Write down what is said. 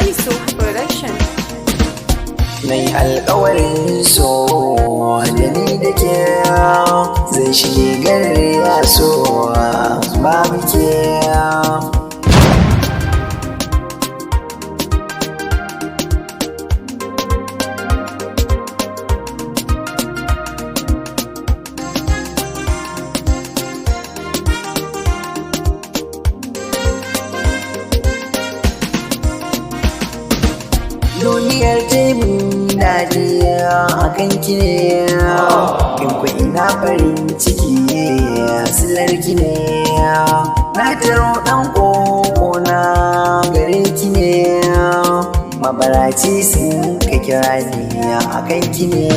Hamisu Production. Mai alƙawarin so da ni da ke zai shige gari ya so babu ke. Duniyar taimun daɗi a kan ki ne, in ku ina farin ciki silar ki ne, na taro ɗan ƙoƙona gare ki ne, mabaraci sun ka kira ni a kan ki ne.